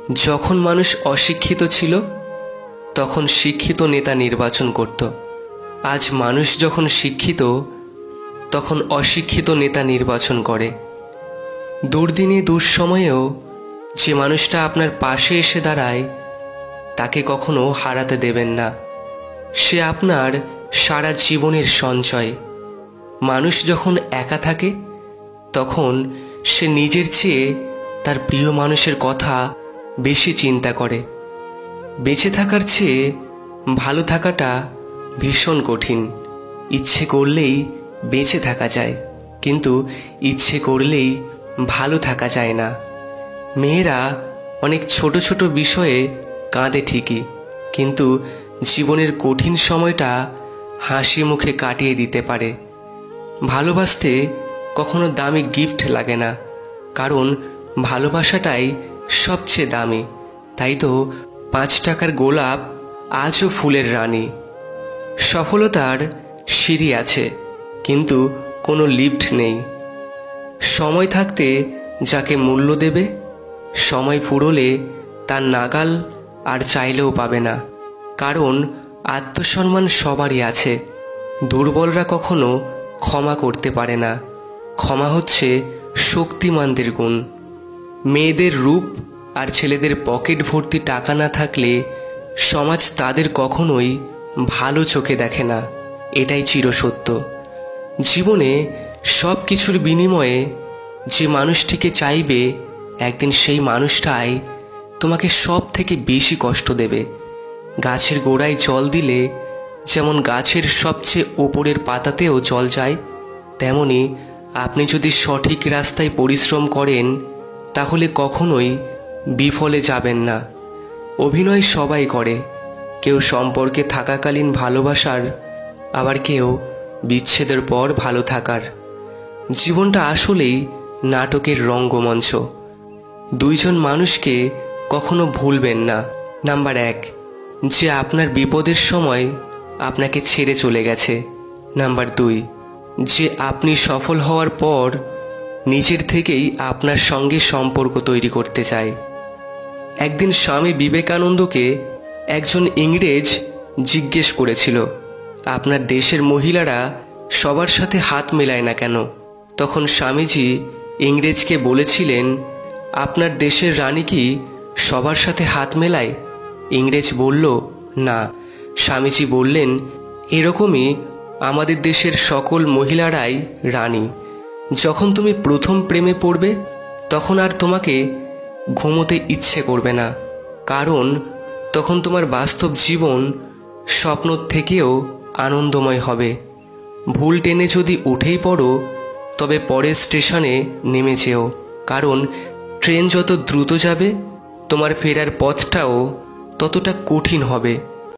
যখন মানুষ অশিক্ষিত ছিল তখন শিক্ষিত নেতা নির্বাচন করত। আজ মানুষ যখন শিক্ষিত তখন অশিক্ষিত নেতা নির্বাচন করে। দুর্দিনে দুঃসময়েও যে মানুষটা আপনার পাশে এসে দাঁড়ায় তাকে কখনো হারাতে দেবেন না। সে আপনার সারা জীবনের সঞ্চয়। মানুষ যখন একা থাকে তখন সে নিজের চেয়ে তার প্রিয় মানুষের কথা বেশি চিন্তা করে। বেঁচে থাকার চেয়ে ভালো থাকাটা ভীষণ কঠিন। ইচ্ছে করলেই বেঁচে থাকা যায়, কিন্তু ইচ্ছে করলেই ভালো থাকা যায় না। মেয়েরা অনেক ছোট ছোট বিষয়ে কাঁদে ঠিকই, কিন্তু জীবনের কঠিন সময়টা হাসি মুখে কাটিয়ে দিতে পারে। ভালোবাসতে কখনো দামি গিফট লাগে না, কারণ ভালোবাসাটাই সবচেয়ে দামি। তাই তো 5 টাকার গোলাপ আজও ফুলের রানী। সফলতার সিঁড়ি আছে, কিন্তু কোনো লিফট নেই। সময় থাকতে যাকে মূল্য দেবে, সময় ফুরোলে তার নাগাল আর চাইলেও পাবে না। কারণ আত্মসম্মান সবারই আছে, দুর্বলরা কখনো ক্ষমা করতে পারে না। ক্ষমা হচ্ছে শক্তিমানদের গুণ। মেয়েদের রূপ আর ছেলেদের পকেট ভর্তি টাকা না থাকলে সমাজ তাদের কখনোই ভালো চোখে দেখে না। এটাই চিরসত্য। জীবনে সব কিছুর বিনিময়ে যে মানুষটিকে চাইবে, একদিন সেই মানুষটাই তোমাকে সব থেকে বেশি কষ্ট দেবে। গাছের গোড়ায় জল দিলে যেমন গাছের সবচেয়ে ওপরের পাতাতেও জল যায়, তেমনি আপনি যদি সঠিক রাস্তায় পরিশ্রম করেন তাহলে কখনোই বিফলে যাবেন না। অভিনয় সবাই করে, কেউ সম্পর্কে থাকাকালীন ভালোবাসার, আবার কেউ বিচ্ছেদের পর ভালো থাকার। জীবনটা আসলেই নাটকের রঙ্গমঞ্চ। দুইজন মানুষকে কখনো ভুলবেন না। নাম্বার 1, যে আপনার বিপদের সময় আপনাকে ছেড়ে চলে গেছে। নাম্বার 2, যে আপনি সফল হওয়ার পর নিজের থেকেই আপনার সঙ্গে সম্পর্ক তৈরি করতে চায়। একদিন স্বামী বিবেকানন্দকে একজন ইংরেজ জিজ্ঞেস করেছিল, আপনার দেশের মহিলারা সবার সাথে হাত মেলায় না কেন? তখন স্বামীজি ইংরেজকে বলেছিলেন, আপনার দেশের রানী কি সবার সাথে হাত মেলায়? ইংরেজ বলল, না। স্বামীজি বললেন, এরকমই আমাদের দেশের সকল মহিলারাই রানী। যখন তুমি প্রথম প্রেমে পড়বে তখন আর তোমাকে ঘুমোতে ইচ্ছে করবে না, কারণ তখন তোমার বাস্তব জীবন স্বপ্ন থেকেও আনন্দময় হবে। ভুল ট্রেনে যদি উঠেই পড়ো তবে পরের স্টেশনে নেমে যেও, কারণ ট্রেন যত দ্রুত যাবে তোমার ফেরার পথটাও ততটা কঠিন হবে।